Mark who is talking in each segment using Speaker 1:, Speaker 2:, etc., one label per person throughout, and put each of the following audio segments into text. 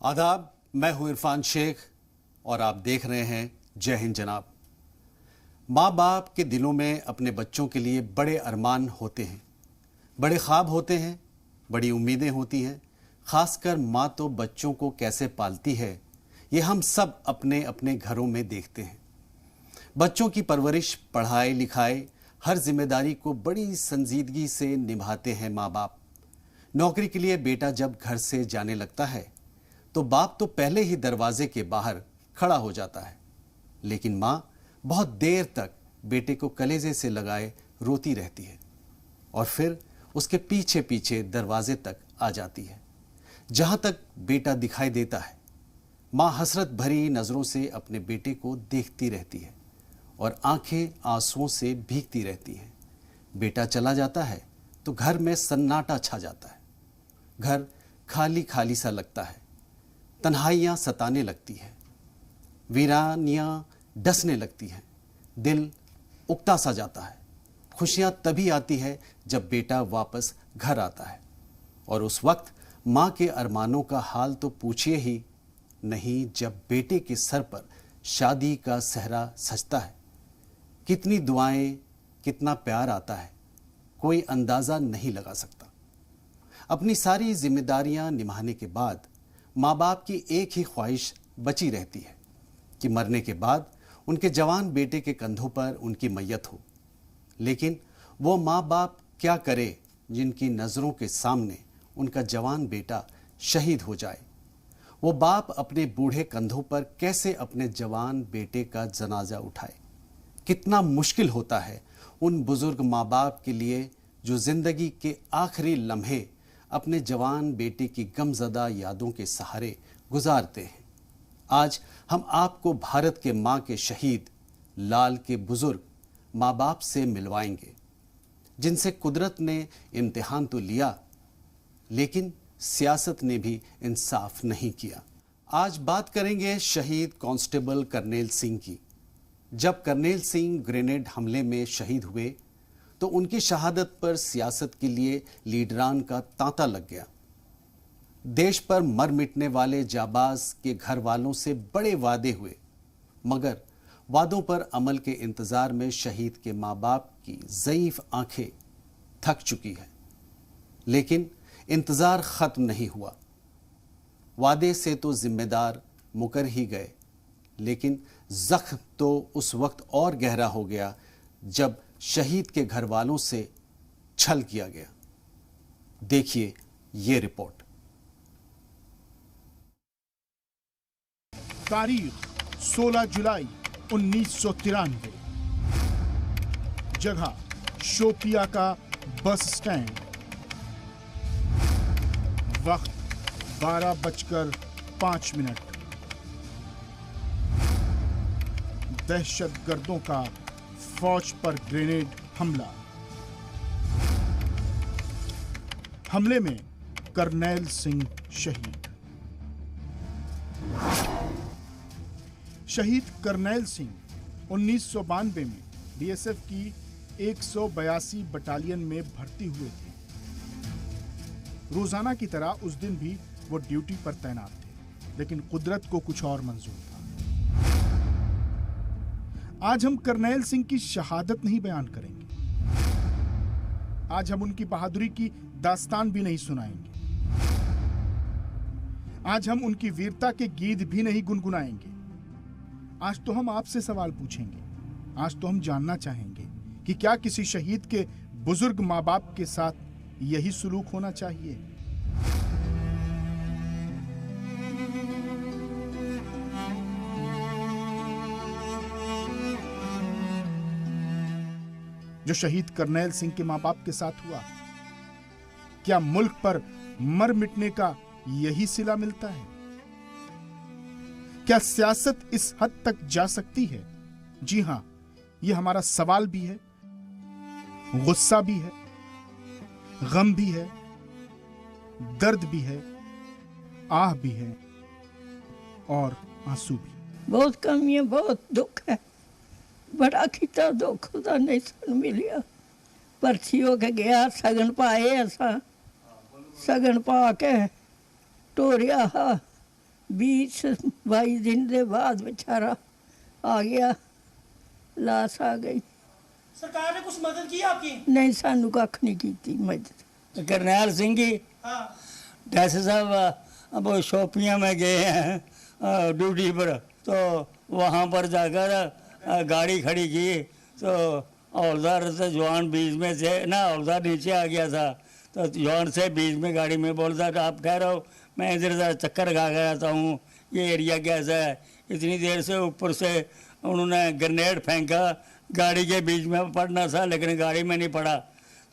Speaker 1: आदाब, मैं हूं इरफान शेख और आप देख रहे हैं जय हिंद जनाब। माँ बाप के दिलों में अपने बच्चों के लिए बड़े अरमान होते हैं, बड़े ख्वाब होते हैं, बड़ी उम्मीदें होती हैं। खासकर माँ तो बच्चों को कैसे पालती है ये हम सब अपने अपने घरों में देखते हैं। बच्चों की परवरिश, पढ़ाई लिखाई, हर जिम्मेदारी को बड़ी संजीदगी से निभाते हैं माँ बाप। नौकरी के लिए बेटा जब घर से जाने लगता है तो बाप तो पहले ही दरवाजे के बाहर खड़ा हो जाता है, लेकिन माँ बहुत देर तक बेटे को कलेजे से लगाए रोती रहती है और फिर उसके पीछे पीछे दरवाजे तक आ जाती है। जहां तक बेटा दिखाई देता है, माँ हसरत भरी नजरों से अपने बेटे को देखती रहती है और आंखें आंसुओं से भीगती रहती हैं। बेटा चला जाता है तो घर में सन्नाटा छा जाता है। घर खाली खाली सा लगता है, तन्हाइयां सताने लगती है, वीरानियां डसने लगती हैं, दिल उकता सा जाता है। खुशियां तभी आती है जब बेटा वापस घर आता है और उस वक्त माँ के अरमानों का हाल तो पूछिए ही नहीं। जब बेटे के सर पर शादी का सेहरा सजता है, कितनी दुआएं, कितना प्यार आता है, कोई अंदाजा नहीं लगा सकता। अपनी सारी जिम्मेदारियां निभाने के बाद माँ बाप की एक ही ख्वाहिश बची रहती है कि मरने के बाद उनके जवान बेटे के कंधों पर उनकी मैयत हो। लेकिन वो माँ बाप क्या करे जिनकी नज़रों के सामने उनका जवान बेटा शहीद हो जाए। वो बाप अपने बूढ़े कंधों पर कैसे अपने जवान बेटे का जनाजा उठाए। कितना मुश्किल होता है उन बुजुर्ग माँ बाप के लिए जो जिंदगी के आखिरी लम्हे अपने जवान बेटे की गमज़दा यादों के सहारे गुजारते हैं। आज हम आपको भारत के माँ के शहीद लाल के बुजुर्ग माँ बाप से मिलवाएंगे, जिनसे कुदरत ने इम्तिहान तो लिया लेकिन सियासत ने भी इंसाफ नहीं किया। आज बात करेंगे शहीद कांस्टेबल करनेल सिंह की। जब करनेल सिंह ग्रेनेड हमले में शहीद हुए तो उनकी शहादत पर सियासत के लिए लीडरान का तांता लग गया। देश पर मर मिटने वाले जाबाज के घर वालों से बड़े वादे हुए, मगर वादों पर अमल के इंतजार में शहीद के माँ बाप की ज़ईफ आंखें थक चुकी है। लेकिन इंतजार खत्म नहीं हुआ। वादे से तो जिम्मेदार मुकर ही गए, लेकिन जख्म तो उस वक्त और गहरा हो गया जब शहीद के घर वालों से छल किया गया। देखिए ये रिपोर्ट।
Speaker 2: तारीख 16 जुलाई 1993। जगह शोपिया का बस स्टैंड। वक्त 12:05। दहशतगर्दों का फौज पर ग्रेनेड हमला। हमले में करनेल सिंह शहीद। शहीद करनेल सिंह 1992 में बीएसएफ की 182 बटालियन में भर्ती हुए थे। रोजाना की तरह उस दिन भी वो ड्यूटी पर तैनात थे, लेकिन कुदरत को कुछ और मंजूर था। आज हम करनेल सिंह की शहादत नहीं बयान करेंगे। आज हम उनकी बहादुरी की दास्तान भी नहीं सुनाएंगे। आज हम उनकी वीरता के गीत भी नहीं गुनगुनाएंगे। आज तो हम आपसे सवाल पूछेंगे। आज तो हम जानना चाहेंगे कि क्या किसी शहीद के बुजुर्ग माँ बाप के साथ यही सुलूक होना चाहिए। जो शहीद करनेल सिंह के माँ बाप के साथ हुआ, क्या मुल्क पर मर मिटने का यही सिला मिलता है? क्या सियासत इस हद तक जा सकती है? जी हां, यह हमारा सवाल भी है, गुस्सा भी है, गम भी है, दर्द भी है, आह भी है और आंसू भी।
Speaker 3: बहुत कमी है, बहुत दुख है। बड़ा किता दुख का नहीं सन मिलिया। पर्ची हो के गया, सगन पाए, ऐसा सगन पा के टोरिया 20-22 दिन के बाद बेचारा आ गया, लाश आ गई।
Speaker 4: सरकार ने कुछ मदद की आपकी?
Speaker 3: नहीं, सानू कख नहीं की मदद।
Speaker 5: करनैल सिंह जी डैसे साहब अब शोपियां में गए हैं ड्यूटी पर, तो वहाँ पर जाकर गाड़ी खड़ी की तो हौलदार से जवान बीच में से ना, हौलदार नीचे आ गया था तो जवान से बीच में गाड़ी में बोलता आप ठहरो, मैं इधर उधर चक्कर खा गया था हूँ, ये एरिया कैसा है। इतनी देर से ऊपर से उन्होंने ग्रेनेड फेंका, गाड़ी के बीच में पड़ना था लेकिन गाड़ी में नहीं पड़ा,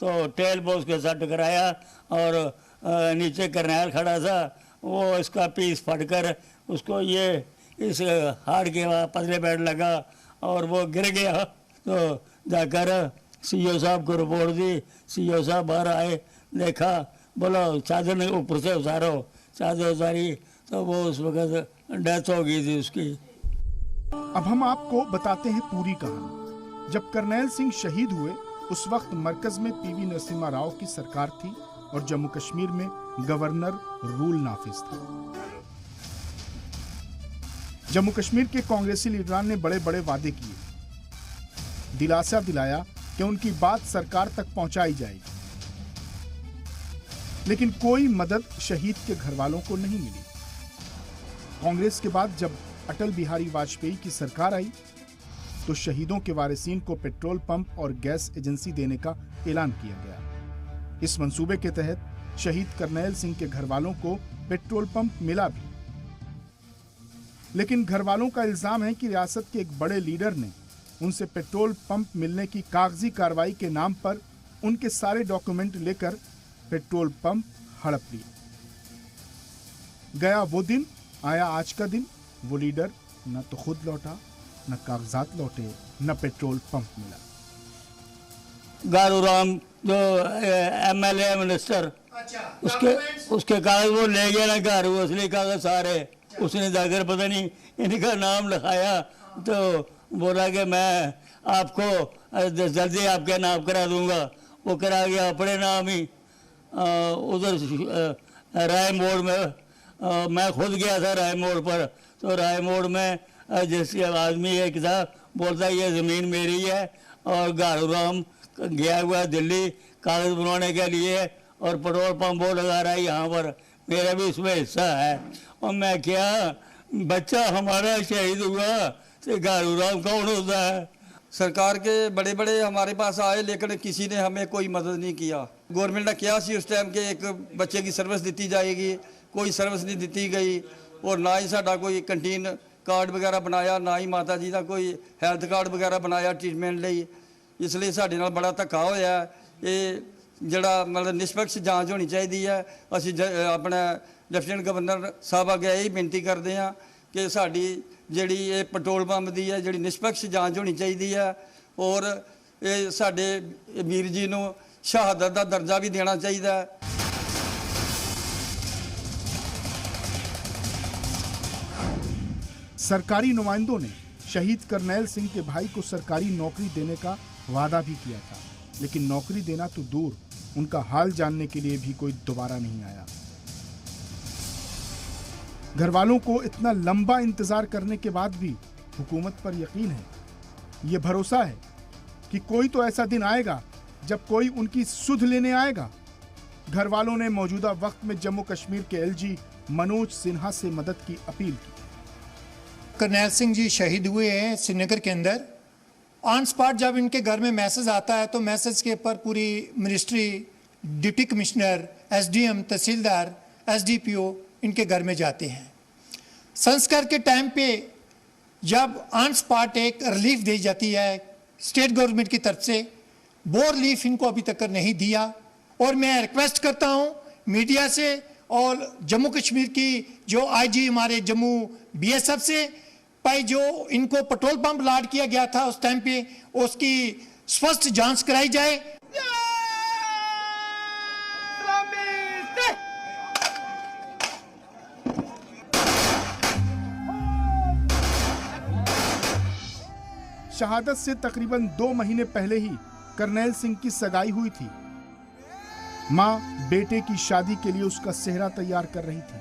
Speaker 5: तो टेल बॉक्स के साथ टकराया और नीचे करनैल खड़ा था, वो इसका पीस फटकर उसको ये इस हाड़ के पतले पैड लगा और वो गिर गया। तो जाकर सीओ साहब को रिपोर्ट दी, सीओ साहब बाहर आए, देखा, बोलो चादर ऊपर से उतारो, चादर उतारी तो वो उस वक्त डेथ हो गई थी उसकी।
Speaker 2: अब हम आपको बताते हैं पूरी कहानी। जब करनैल सिंह शहीद हुए उस वक्त मरकज में पीवी नरसिम्हा राव की सरकार थी और जम्मू कश्मीर में गवर्नर रूल नाफिज था। जम्मू कश्मीर के कांग्रेसी लीडरान ने बड़े बड़े वादे किए, दिलासा दिलाया कि उनकी बात सरकार तक पहुंचाई जाएगी, लेकिन कोई मदद शहीद के घर वालों को नहीं मिली। कांग्रेस के बाद जब अटल बिहारी वाजपेयी की सरकार आई तो शहीदों के वारिसीन को पेट्रोल पंप और गैस एजेंसी देने का ऐलान किया गया। इस मंसूबे के तहत शहीद करनैल सिंह के घर वालों को पेट्रोल पंप मिला भी, लेकिन घर वालों का इल्जाम है कि रियासत के एक बड़े लीडर ने उनसे पेट्रोल पंप मिलने की कागजी कार्रवाई के नाम पर उनके सारे डॉक्यूमेंट लेकर पेट्रोल पंप हड़प लिए। गया वो दिन, आया आज का दिन। वो लीडर न तो खुद लौटा, न कागजात लौटे, न पेट्रोल पंप मिला।
Speaker 5: गारू राम जो एमएलए मिनिस्टर, उसके कागज वो ले गया ना घर, असली कागज सारे उसने जाकर पता नहीं इनका नाम लिखाया, तो बोला कि मैं आपको जल्दी आपके नाम करा दूंगा। वो करा गया अपने नाम ही। उधर राय मोड़ में मैं खुद गया था राय मोड़ पर, तो राय मोड़ में जिस आदमी एक था बोलता ये ज़मीन मेरी है, और गारू राम गया हुआ दिल्ली कागज बनवाने के लिए और पेट्रोल पंप वो लगा रहा है यहाँ पर, मेरा भी इसमें हिस्सा है। और मैं क्या, बच्चा हमारा शहीद हुआ तो गारू राम कौन होता है।
Speaker 6: सरकार के बड़े बड़े हमारे पास आए लेकिन किसी ने हमें कोई मदद नहीं किया। गवर्नमेंट ने किया सी उस टाइम के एक बच्चे की सर्विस दी जाएगी, कोई सर्विस नहीं दी गई, और ना ही साडा कोई कंटीन कार्ड वगैरह बनाया, ना ही माता जी का कोई हैल्थ कार्ड वगैरह बनाया ट्रीटमेंट ਲਈ। इसलिए साडे नाल बड़ा धक्का होया। ये ਜਿਹੜਾ मतलब निष्पक्ष जांच होनी चाहिए है। ਅਸੀਂ अपना ਲੈਫਟੀਨੈਂਟ गवर्नर ਸਾਹਿਬ ਅੱਗੇ ਇਹ ਬੇਨਤੀ ਕਰਦੇ ਹਾਂ कि ਸਾਡੀ ਜਿਹੜੀ ਇਹ ਪੈਟਰੋਲ ਪੰਪ ਦੀ ਹੈ ਜਿਹੜੀ ਨਿष्पक्ष ਜਾਂਚ ਹੋਣੀ ਚਾਹੀਦੀ ਹੈ, ਔਰ ਇਹ ਸਾਡੇ ਵੀਰ ਜੀ ਨੂੰ ਸ਼ਹਾਦਤ ਦਾ ਦਰਜਾ ਵੀ ਦੇਣਾ ਚਾਹੀਦਾ ਹੈ।
Speaker 2: सरकारी नुमाइंदों ने शहीद करनैल सिंह के भाई को सरकारी नौकरी देने का वादा भी किया था, लेकिन नौकरी देना तो दूर, उनका हाल जानने के लिए भी कोई दोबारा नहीं आया। घर वालों को इतना लंबा इंतजार करने के बाद भी हुकूमत पर यकीन है, ये भरोसा है कि कोई तो ऐसा दिन आएगा जब कोई उनकी सुध लेने आएगा। घर वालों ने मौजूदा वक्त में जम्मू कश्मीर के एलजी मनोज सिन्हा से मदद की अपील की।
Speaker 7: करनैल सिंह जी शहीद हुए हैं श्रीनगर के अंदर। ऑन स्पॉट जब इनके घर में मैसेज आता है तो मैसेज के ऊपर पूरी मिनिस्ट्री, डिप्टी कमिश्नर, एसडीएम, तहसीलदार, एसडीपीओ इनके घर में जाते हैं। संस्कार के टाइम पे जब ऑन स्पॉट एक रिलीफ दी जाती है स्टेट गवर्नमेंट की तरफ से, वो रिलीफ इनको अभी तक नहीं दिया। और मैं रिक्वेस्ट करता हूँ मीडिया से और जम्मू कश्मीर की जो आईजी हमारे जम्मू बीएसएफ से, भाई जो इनको पेट्रोल पंप लाट किया गया था उस टाइम पे, उसकी स्पष्ट जांच कराई जाए।
Speaker 2: शहादत से तकरीबन 2 महीने पहले ही करनैल सिंह की सगाई हुई थी। मां बेटे की शादी के लिए उसका सेहरा तैयार कर रही थी।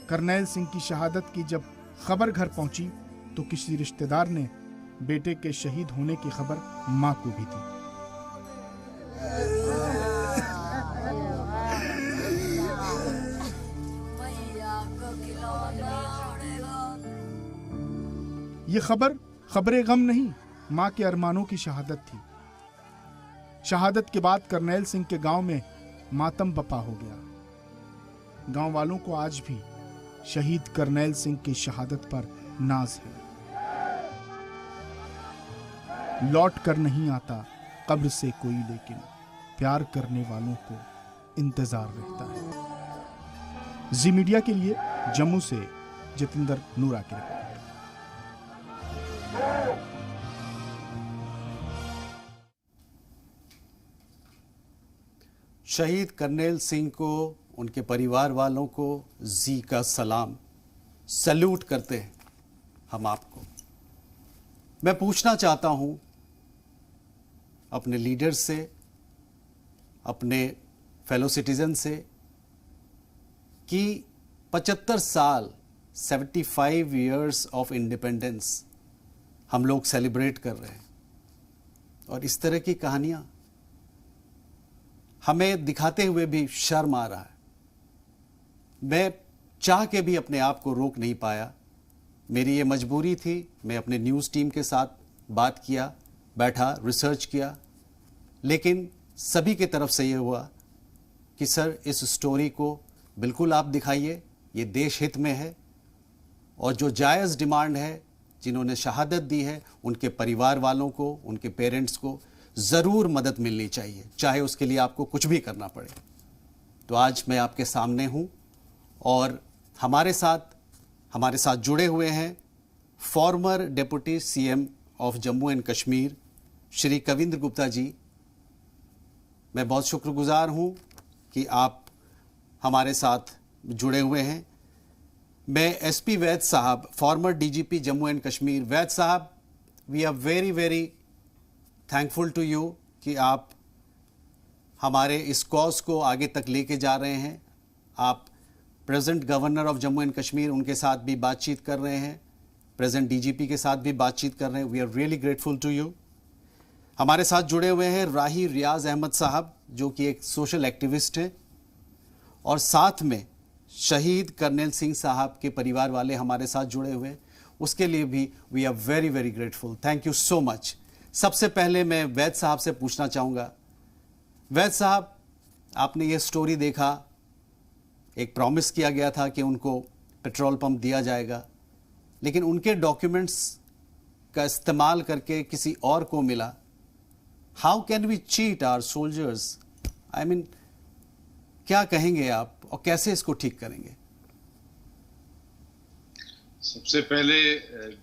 Speaker 2: करनैल सिंह की शहादत की जब खबर घर पहुंची तो किसी रिश्तेदार ने बेटे के शहीद होने की खबर मां को भी दी। ये खबरे गम नहीं, मां के अरमानों की शहादत थी। शहादत के बाद करनैल सिंह के गांव में मातम बपा हो गया। गांव वालों को आज भी शहीद करनैल सिंह की शहादत पर नाज है। लौट कर नहीं आता कब्र से कोई, लेकिन प्यार करने वालों को इंतजार रहता है। जी मीडिया के लिए जम्मू से जितेंद्र नूरा की रिपोर्ट।
Speaker 1: शहीद करनैल सिंह को, उनके परिवार वालों को जी का सलाम, सैल्यूट करते हैं हम आपको। मैं पूछना चाहता हूं अपने लीडर से, अपने फेलो सिटीजन से कि 75 साल 75 इयर्स ऑफ इंडिपेंडेंस हम लोग सेलिब्रेट कर रहे हैं, और इस तरह की कहानियां हमें दिखाते हुए भी शर्म आ रहा है। मैं चाह के भी अपने आप को रोक नहीं पाया। मेरी ये मजबूरी थी। मैं अपने न्यूज़ टीम के साथ बात किया, बैठा, रिसर्च किया, लेकिन सभी की तरफ से ये हुआ कि सर इस स्टोरी को बिल्कुल आप दिखाइए, ये देश हित में है, और जो जायज़ डिमांड है, जिन्होंने शहादत दी है, उनके परिवार वालों को, उनके पेरेंट्स को ज़रूर मदद मिलनी चाहिए, चाहे उसके लिए आपको कुछ भी करना पड़े। तो आज मैं आपके सामने हूँ, और हमारे साथ जुड़े हुए हैं former deputy CM of Jammu and Kashmir Shri Kavinder Gupta ji. मैं बहुत शुक्रगुजार हूँ कि आप हमारे साथ जुड़े हुए हैं। मैं एसपी वैद साहब, former DGP Jammu and Kashmir, Vaid साहब, we are very very thankful to you कि आप हमारे इस कॉज को आगे तक लेके जा रहे हैं। आप present governor of Jammu and Kashmir, उनके साथ भी बातचीत कर रहे हैं, प्रेजेंट डीजीपी के साथ भी बातचीत कर रहे हैं। We are really grateful to you. हमारे साथ जुड़े हुए हैं राही रियाज अहमद साहब, जो कि एक सोशल एक्टिविस्ट हैं, और साथ में शहीद करनैल सिंह साहब के परिवार वाले हमारे साथ जुड़े हुए हैं। उसके लिए भी we are very very grateful. Thank you so much. सबसे पहले मैं वैद साहब से पूछना चाहूँगा, वैद साहब, आपने ये स्टोरी देखा, एक प्रॉमिस किया गया था कि उनको पेट्रोल पंप दिया जाएगा, लेकिन उनके डॉक्यूमेंट्स का इस्तेमाल करके किसी और को मिला। How can we cheat our soldiers? I mean, क्या कहेंगे आप, और कैसे इसको ठीक करेंगे?
Speaker 8: सबसे पहले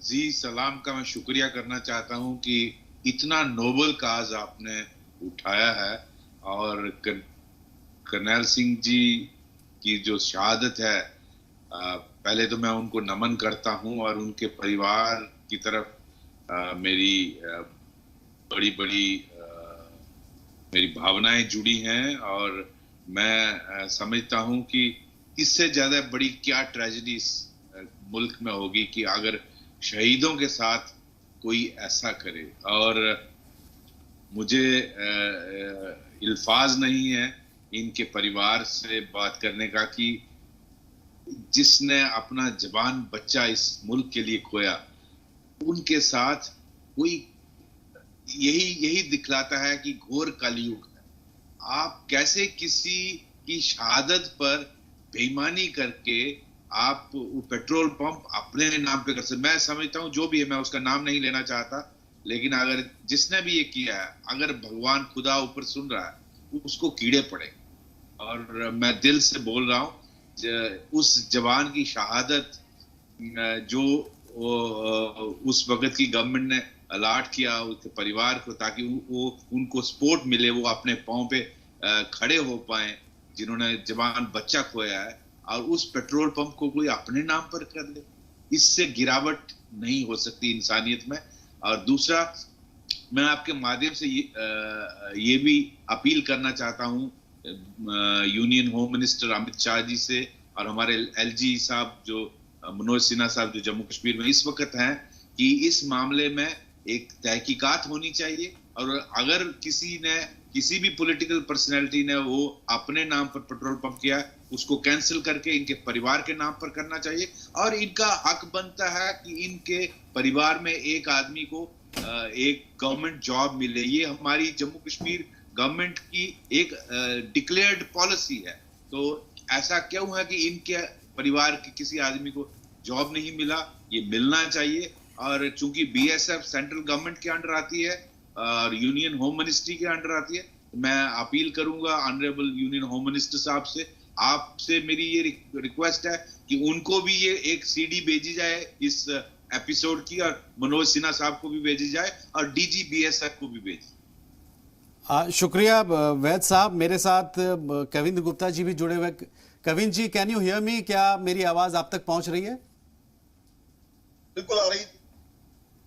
Speaker 8: जी सलाम का मैं शुक्रिया करना चाहता हूं कि इतना नोबल काज आपने उठाया है, और करनैल सिंह जी की जो शहादत है, पहले तो मैं उनको नमन करता हूं, और उनके परिवार की तरफ मेरी बड़ी मेरी भावनाएं जुड़ी हैं, और मैं समझता हूं कि इससे ज्यादा बड़ी क्या ट्रेजेडी इस मुल्क में होगी कि अगर शहीदों के साथ कोई ऐसा करे। और मुझे इल्फाज नहीं है इनके परिवार से बात करने का कि जिसने अपना जवान बच्चा इस मुल्क के लिए खोया, उनके साथ कोई यही दिखलाता है कि घोर कलयुग है। आप कैसे किसी की शहादत पर बेईमानी करके आप पेट्रोल पंप अपने नाम पे कर सकते? मैं समझता हूँ, जो भी है, मैं उसका नाम नहीं लेना चाहता, लेकिन अगर जिसने भी ये किया है, अगर भगवान खुदा ऊपर सुन रहा है, उसको कीड़े पड़े। और मैं दिल से बोल रहा हूँ, उस जवान की शहादत जो उस वक्त की गवर्नमेंट ने अलॉट किया उसके परिवार को, ताकि वो उनको सपोर्ट मिले, वो अपने पांव पे खड़े हो पाए, जिन्होंने जवान बच्चा खोया है, और उस पेट्रोल पंप को कोई अपने नाम पर कर दे, इससे गिरावट नहीं हो सकती इंसानियत में। और दूसरा, मैं आपके माध्यम से ये भी अपील करना चाहता हूँ union home minister Amit Shah ji से और हमारे एलजी साहब जो मनोज सिन्हा साहब जो जम्मू कश्मीर में इस वक्त हैं कि इस मामले में एक तहकीकात होनी चाहिए, और अगर किसी भी पॉलिटिकल पर्सनैलिटी ने वो अपने नाम पर पेट्रोल पंप किया, उसको कैंसिल करके इनके परिवार के नाम पर करना चाहिए। और इनका हक बनता है कि इनके परिवार में एक आदमी को एक गवर्नमेंट जॉब मिले। ये हमारी जम्मू कश्मीर गवर्नमेंट की एक डिक्लेयर्ड पॉलिसी है। तो ऐसा क्यों है कि इनके परिवार के किसी आदमी को जॉब नहीं मिला? ये मिलना चाहिए। और चूंकि बीएसएफ सेंट्रल गवर्नमेंट के अंडर आती है और यूनियन होम मिनिस्ट्री के अंडर आती है, तो मैं अपील करूंगा ऑनरेबल यूनियन होम मिनिस्टर साहब से, आपसे मेरी ये रिक्वेस्ट है कि उनको भी ये एक सीडी भेजी जाए इस एपिसोड की, और मनोज सिन्हा साहब को भी भेजी जाए और डीजी बीएसएफ को भी भेजी।
Speaker 1: शुक्रिया वैद साहब। मेरे साथ कविंद्र गुप्ता जी भी जुड़े हुए। कविंद्र जी, कैन यू हियर मी? क्या मेरी आवाज आप तक पहुंच रही है?
Speaker 9: बिल्कुल आ रही।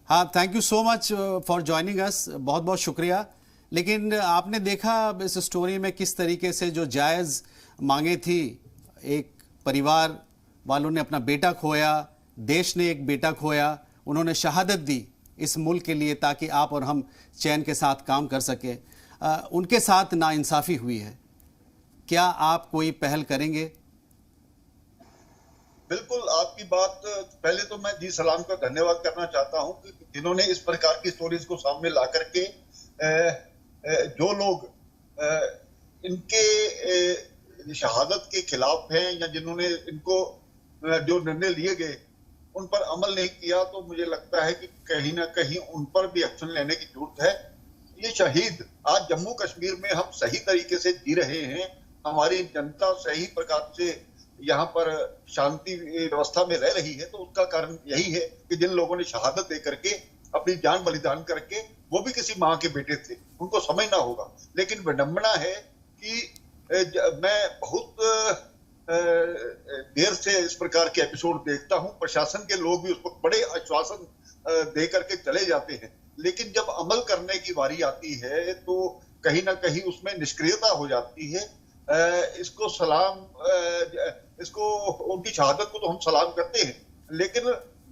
Speaker 1: हाँ, thank you so much for joining us, बहुत बहुत शुक्रिया। लेकिन आपने देखा इस स्टोरी में किस तरीके से जो जायज़ मांगे थी, एक परिवार वालों ने अपना बेटा खोया, देश ने एक बेटा खोया, उन्होंने शहादत दी इस मुल्क के लिए ताकि आप और हम चैन के साथ काम कर सकें। उनके साथ नाइंसाफ़ी हुई है। क्या आप कोई पहल करेंगे?
Speaker 9: बिल्कुल, आपकी बात। पहले तो मैं जी सलाम का धन्यवाद करना चाहता हूं कि जिन्होंने इस प्रकार की स्टोरीज को सामने ला करके जो लोग इनके शहादत के खिलाफ हैं या जिन्होंने इनको जो निर्णय लिए गए उन पर अमल नहीं किया, तो मुझे लगता है कि कहीं ना कहीं उन पर भी एक्शन लेने की जरूरत है। ये शहीद आज जम्मू कश्मीर में हम सही तरीके से जी रहे हैं, हमारी जनता सही प्रकार से यहाँ पर शांति व्यवस्था में रह रही है, तो उसका कारण यही है कि जिन लोगों ने शहादत दे करके अपनी जान बलिदान करके, वो भी किसी माँ के बेटे थे, उनको समझना होगा। लेकिन विडंबना है कि मैं बहुत देर से इस प्रकार के एपिसोड देखता हूं, प्रशासन के लोग भी उसको बड़े आश्वासन दे करके चले जाते हैं, लेकिन जब अमल करने की बारी आती है तो कहीं ना कहीं उसमें निष्क्रियता हो जाती है। इसको सलाम, इसको उनकी शहादत को तो हम सलाम करते हैं, लेकिन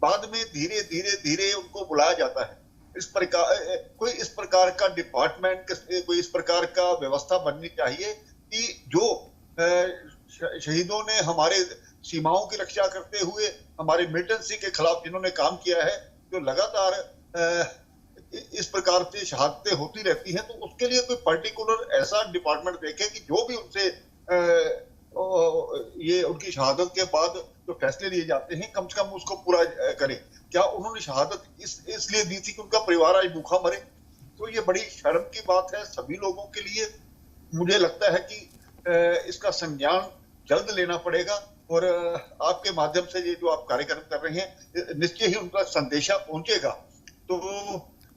Speaker 9: बाद में धीरे धीरे धीरे उनको बुलाया जाता है। इस प्रकार का डिपार्टमेंट, कोई इस प्रकार का व्यवस्था बननी चाहिए कि जो शहीदों ने हमारे सीमाओं की रक्षा करते हुए हमारे मिलिटेंसी के खिलाफ जिन्होंने काम किया है, जो लगातार इस प्रकार से शहादतें होती रहती हैं, तो उसके लिए कोई पर्टिकुलर ऐसा डिपार्टमेंट देखे कि जो भी उनसे ये उनकी शहादत के बाद जो फैसले लिए जाते हैं कम से कम उसको पूरा करे। क्या उन्होंने शहादत इसलिए दी थी कि उनका परिवार आज भूखा मरे? तो ये बड़ी शर्म की बात है सभी लोगों के लिए। मुझे लगता है कि इसका संज्ञान जल्द लेना पड़ेगा, और आपके माध्यम से ये जो आप कार्यक्रम कर रहे हैं, निश्चय ही उनका संदेशा पहुंचेगा। तो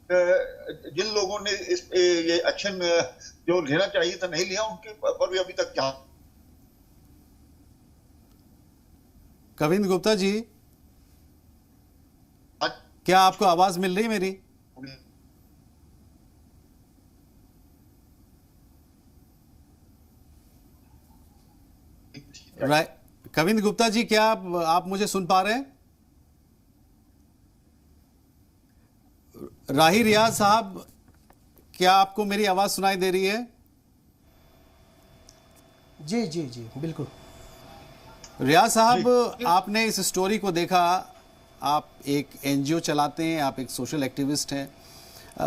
Speaker 9: जिन लोगों ने ये एक्शन जो लेना चाहिए था नहीं लिया, उनके पर भी अभी तक क्या।
Speaker 1: कविंद्र गुप्ता जी, क्या आपको आवाज मिल रही मेरी? राइट, कविंद्र गुप्ता जी, क्या आप मुझे सुन पा रहे हैं? राही रियाज साहब, क्या आपको मेरी आवाज सुनाई दे रही है?
Speaker 4: जी जी जी बिल्कुल।
Speaker 1: रियाज साहब, आपने इस स्टोरी को देखा, आप एक एनजीओ चलाते हैं, आप एक सोशल एक्टिविस्ट हैं।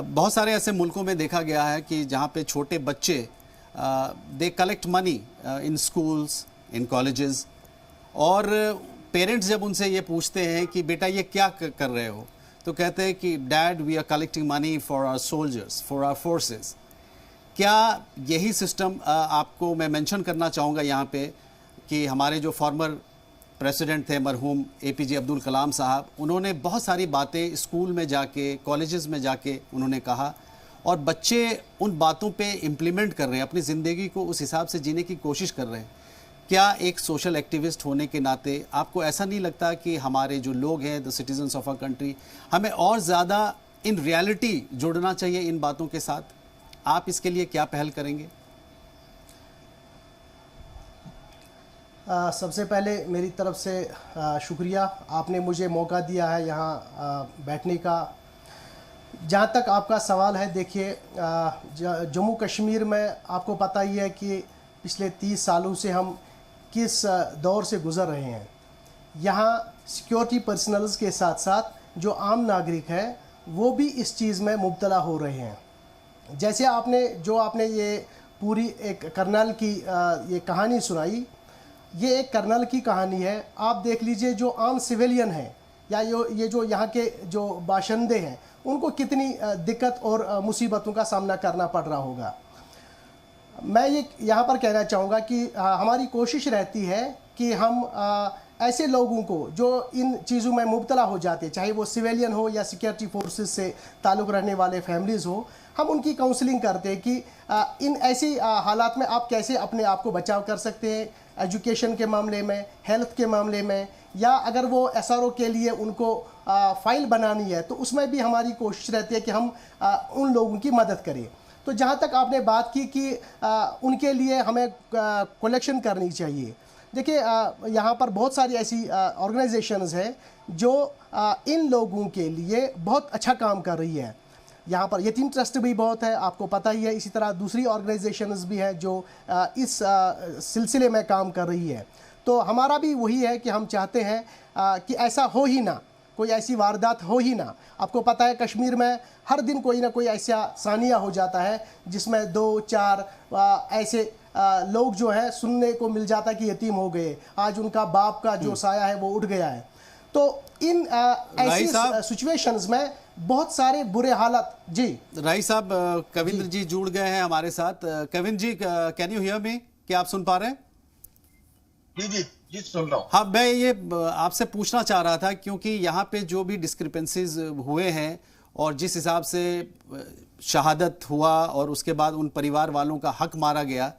Speaker 1: बहुत सारे ऐसे मुल्कों में देखा गया है कि जहाँ पे छोटे बच्चे they collect money in schools, in colleges, और पेरेंट्स जब उनसे ये पूछते हैं कि बेटा ये क्या कर रहे हो, तो कहते हैं कि dad we are collecting money for our soldiers, for our forces. क्या यही सिस्टम आपको मैं मेंशन करना चाहूँगा यहाँ पे कि हमारे जो फॉर्मर प्रेसिडेंट थे मरहूम एपीजे अब्दुल कलाम साहब, उन्होंने बहुत सारी बातें स्कूल में जाके, कॉलेजेस में जाके उन्होंने कहा, और बच्चे उन बातों पे इम्प्लीमेंट कर रहे हैं, अपनी ज़िंदगी को उस हिसाब से जीने की कोशिश कर रहे हैं। क्या एक सोशल एक्टिविस्ट होने के नाते आपको ऐसा नहीं लगता कि हमारे जो लोग हैं, the citizens of our country, हमें और ज़्यादा इन रियलिटी जुड़ना चाहिए इन बातों के साथ? आप इसके लिए क्या पहल करेंगे?
Speaker 4: सबसे पहले मेरी तरफ से शुक्रिया, आपने मुझे मौका दिया है यहाँ बैठने का। जहाँ तक आपका सवाल है, देखिए जम्मू कश्मीर में आपको पता ही है कि पिछले 30 सालों से हम किस दौर से गुज़र रहे हैं। यहाँ सिक्योरिटी पर्सनल्स के साथ साथ जो आम नागरिक हैं वो भी इस चीज़ में मुब्तला हो रहे हैं। जैसे आपने ये पूरी एक कर्नल की ये कहानी सुनाई, ये एक कर्नल की कहानी है। आप देख लीजिए जो आम सिविलियन हैं या ये जो यहाँ के जो बाशिंदे हैं उनको कितनी दिक्कत और मुसीबतों का सामना करना पड़ रहा होगा। मैं ये यहाँ पर कहना चाहूँगा कि हमारी कोशिश रहती है कि हम ऐसे लोगों को जो इन चीज़ों में मुब्तला हो जाते हैं, चाहे वो सिविलियन हो या सिक्योरिटी फोर्सेस से ताल्लुक़ रहने वाले फैमिलीज़ हो, हम उनकी काउंसलिंग करते हैं कि इन ऐसी हालात में आप कैसे अपने आप को बचाव कर सकते हैं, एजुकेशन के मामले में, हेल्थ के मामले में, या अगर वो SRO के लिए उनको फ़ाइल बनानी है तो उसमें भी हमारी कोशिश रहती है कि हम उन लोगों की मदद करें। तो जहाँ तक आपने बात की कि उनके लिए हमें कलेक्शन करनी चाहिए, देखिए यहाँ पर बहुत सारी ऐसी ऑर्गेनाइजेशंस हैं जो इन लोगों के लिए बहुत अच्छा काम कर रही है। यहाँ पर यतीम ट्रस्ट भी बहुत है, आपको पता ही है। इसी तरह दूसरी ऑर्गेनाइजेशंस भी हैं जो इस सिलसिले में काम कर रही है। तो हमारा भी वही है कि हम चाहते हैं कि ऐसा हो ही ना, कोई ऐसी वारदात हो ही ना। आपको पता है कश्मीर में हर दिन कोई ना कोई ऐसा सानिया हो जाता है जिसमें 2-4 ऐसे लोग जो है सुनने को मिल जाता है कि यतीम हो गए, आज उनका बाप का जो साया है वो उठ गया है। तो इन ऐसी सिचुएशंस में बहुत सारे बुरे हालात। जी
Speaker 1: राई साहब, कविंद्र जी जुड़ गए हैं हमारे साथ। कविंद्र जी, कैन यू हियर मी? क्या आप सुन पा रहे हैं?
Speaker 9: जी जी जी, सुन रहा हूँ।
Speaker 1: हाँ, मैं ये आपसे पूछना चाह रहा था क्योंकि यहाँ पे जो भी डिस्क्रिपेंसीज हुए हैं और जिस हिसाब से शहादत हुआ और उसके बाद उन परिवार वालों का हक मारा गया,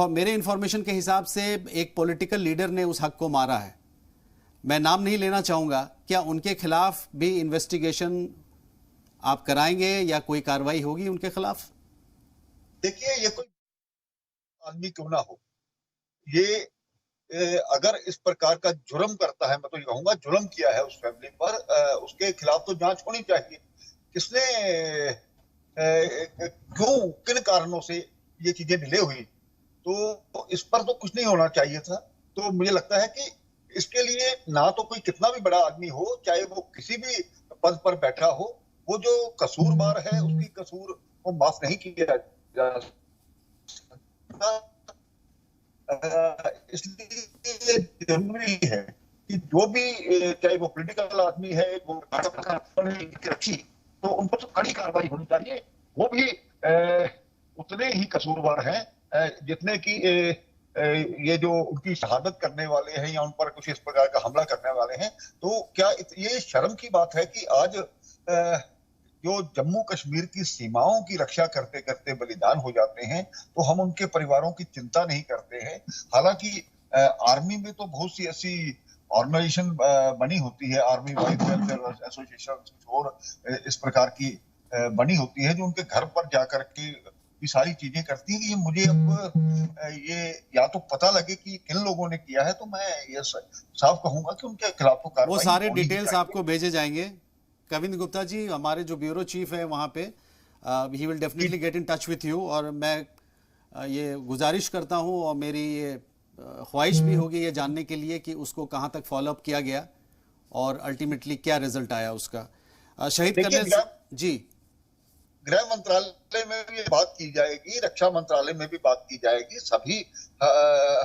Speaker 1: मेरे इंफॉर्मेशन के हिसाब से एक पॉलिटिकल लीडर ने उस हक को मारा है। मैं नाम नहीं लेना चाहूँगा, क्या उनके खिलाफ भी इन्वेस्टिगेशन आप कराएंगे या कोई कार्रवाई होगी उनके खिलाफ?
Speaker 9: देखिए, ये कोई आदमी क्यों ना हो, ये अगर इस प्रकार का जुर्म करता है, मैं तो ये कहूंगा जुर्म किया है उस फैमिली पर, उसके खिलाफ तो जांच होनी चाहिए। किसने क्यों, किन कारणों से ये चीजें डिले हुई, तो इस पर तो कुछ नहीं होना चाहिए था। तो मुझे लगता है कि इसके लिए ना तो कोई कितना भी बड़ा आदमी हो, चाहे वो किसी भी पद पर बैठा हो, वो जो कसूरवार है उसकी कसूर को माफ नहीं किया जा सकता। इसलिए जरूरी है कि जो भी, चाहे वो पॉलिटिकल आदमी है, वो रखी, तो उन पर तो कड़ी कार्रवाई होनी चाहिए। वो भी उतने ही कसूरवार हैं जितने कि ये जो उनकी शहादत करने वाले हैं या उन पर कुछ इस प्रकार का हमला करने वाले हैं। तो क्या ये शर्म की बात है कि आज जो जम्मू कश्मीर की सीमाओं की रक्षा करते करते बलिदान हो जाते हैं तो हम उनके परिवारों की चिंता नहीं करते हैं। हालांकि आर्मी में तो बहुत सी ऐसी ऑर्गेनाइजेशन बनी होती है, आर्मी वाइफ वेलफेयर एसोसिएशन और इस प्रकार की बनी होती है, जो उनके घर पर जाकर के ये सारी चीजें करती है। कि ये मुझे अब ये या तो पता लगे कि किन लोगों ने किया है, तो मैं ये साफ कहूंगा कि उनके खिलाफ तो कार्रवाई,
Speaker 1: वो सारे डिटेल्स आपको भेजे जाएंगे। कविंद्र गुप्ता जी, हमारे जो ब्यूरो चीफ है वहाँ पे, he will definitely get in touch with you. और मैं ये गुजारिश करता हूँ और मेरी ये ख्वाहिश भी होगी ये जानने के लिए कि उसको कहाँ तक फॉलोअप किया गया और अल्टीमेटली क्या रिजल्ट आया उसका। शहीद कर्नल जी,
Speaker 9: गृह मंत्रालय में भी बात की जाएगी, रक्षा मंत्रालय में भी बात की जाएगी। सभी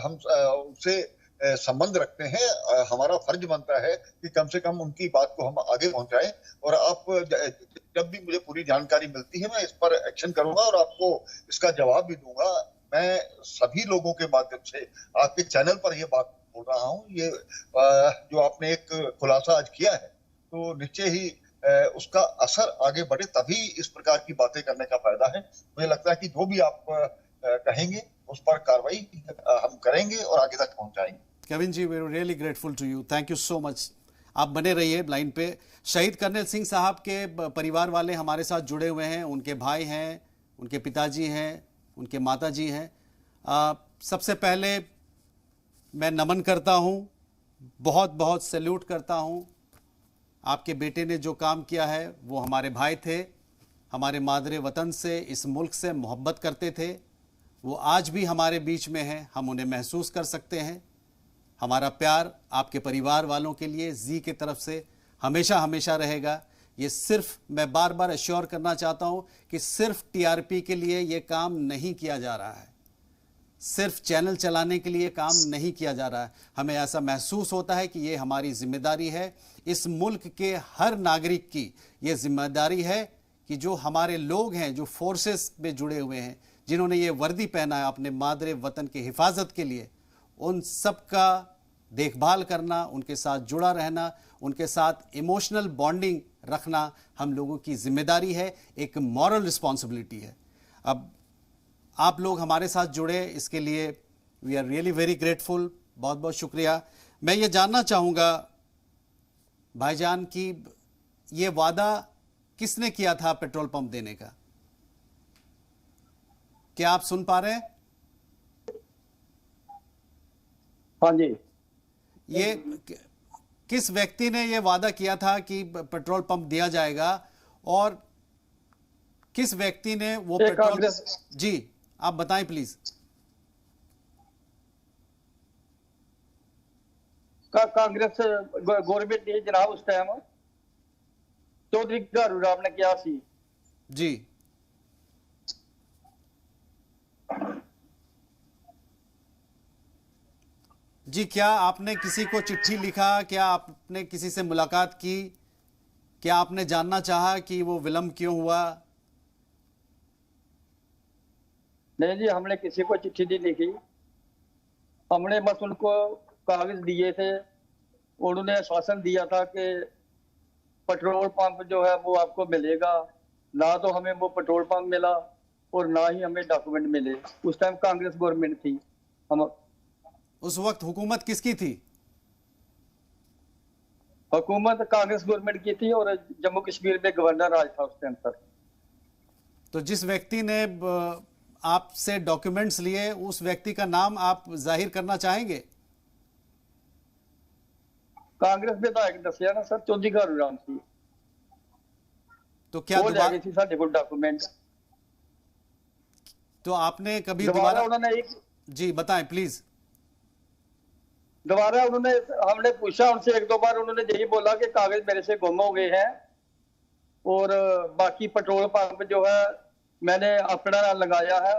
Speaker 9: हम उनसे संबंध रखते हैं। हमारा फर्ज बनता है कि कम से कम उनकी बात को हम आगे पहुंचाएं। और आप जब भी मुझे पूरी जानकारी मिलती है, मैं इस पर एक्शन करूंगा और आपको इसका जवाब भी दूंगा। मैं सभी लोगों के माध्यम से आपके चैनल पर यह बात बोल रहा हूं। ये जो आपने एक खुलासा आज किया है, तो निश्चय ही उसका असर आगे बढ़े, तभी इस प्रकार की बातें करने का फायदा है। मुझे लगता है कि जो भी आप कहेंगे उस पर कार्रवाई हम करेंगे और आगे तक पहुंचाएंगे।
Speaker 1: Kevin ji, we are really grateful to you, thank you so much. आप बने रहिए लाइन पे। शहीद कर्नल सिंह साहब के परिवार वाले हमारे साथ जुड़े हुए हैं, उनके भाई हैं, उनके पिताजी हैं, उनके माताजी हैं। सबसे पहले मैं नमन करता हूं, बहुत बहुत सैल्यूट करता हूं। आपके बेटे ने जो काम किया है वो हमारे भाई थे, हमारे मादरे वतन से, इस मुल्क से मोहब्बत करते थे। वो आज भी हमारे बीच में हैं, हम उन्हें महसूस कर सकते हैं। हमारा प्यार आपके परिवार वालों के लिए जी की तरफ से हमेशा हमेशा रहेगा। ये सिर्फ मैं बार बार एश्योर करना चाहता हूं कि सिर्फ टीआरपी के लिए ये काम नहीं किया जा रहा है, सिर्फ चैनल चलाने के लिए काम नहीं किया जा रहा है। हमें ऐसा महसूस होता है कि ये हमारी जिम्मेदारी है, इस मुल्क के हर नागरिक की ये जिम्मेदारी है कि जो हमारे लोग हैं, जो फोर्सेस में जुड़े हुए हैं, जिन्होंने ये वर्दी पहना है अपने मादरे वतन की हिफाजत के लिए, उन सब का देखभाल करना, उनके साथ जुड़ा रहना, उनके साथ इमोशनल बॉन्डिंग रखना हम लोगों की जिम्मेदारी है, एक मॉरल रिस्पॉन्सिबिलिटी है। अब आप लोग हमारे साथ जुड़े, इसके लिए we are really very grateful, बहुत बहुत शुक्रिया। मैं ये जानना चाहूँगा भाईजान कि ये वादा किसने किया था पेट्रोल पंप देने का? क्या आप सुन पा रहे हैं?
Speaker 10: हाँ जी।
Speaker 1: ये किस व्यक्ति ने ये वादा किया था कि पेट्रोल पंप दिया जाएगा, और किस व्यक्ति ने वो पेट्रोल? जी आप बताएं प्लीज।
Speaker 10: कांग्रेस गवर्नमेंट ने जनाब उस टाइम चौधरी गारू राम ने किया सी
Speaker 1: जी। जी, क्या आपने किसी को चिट्ठी लिखा? क्या आपने किसी से मुलाकात की? क्या आपने जानना चाहा कि वो विलंब क्यों हुआ?
Speaker 10: नहीं जी, हमने किसी को चिट्ठी नहीं लिखी। हमने बस उनको कागज दिए थे, उन्होंने आश्वासन दिया था कि पेट्रोल पंप जो है वो आपको मिलेगा। ना तो हमें वो पेट्रोल पंप मिला और ना ही हमें डॉक्यूमेंट मिले। उस टाइम कांग्रेस गवर्नमेंट थी। हम
Speaker 1: उस वक्त हुकूमत किसकी थी?
Speaker 10: हुकूमत कांग्रेस गवर्नमेंट की थी और जम्मू कश्मीर में गवर्नर राज था उस टाइम पर।
Speaker 1: तो जिस व्यक्ति ने आपसे डॉक्यूमेंट्स लिए, उस व्यक्ति का नाम आप जाहिर करना चाहेंगे?
Speaker 10: कांग्रेस विधायक दसिया ना सर, चौधरी गारू राम सी।
Speaker 1: तो क्या
Speaker 10: दोबारा थी साडे को डॉक्यूमेंट?
Speaker 1: तो आपने कभी
Speaker 10: दोबारा उन्होंने एक
Speaker 1: जी बताएं प्लीज।
Speaker 10: दोबारा उन्होंने, हमने पूछा उनसे एक दो बार, उन्होंने यही बोला कि कागज मेरे से गुम हो गए हैं और बाकी पेट्रोल पंप जो है मैंने अपना लगाया है,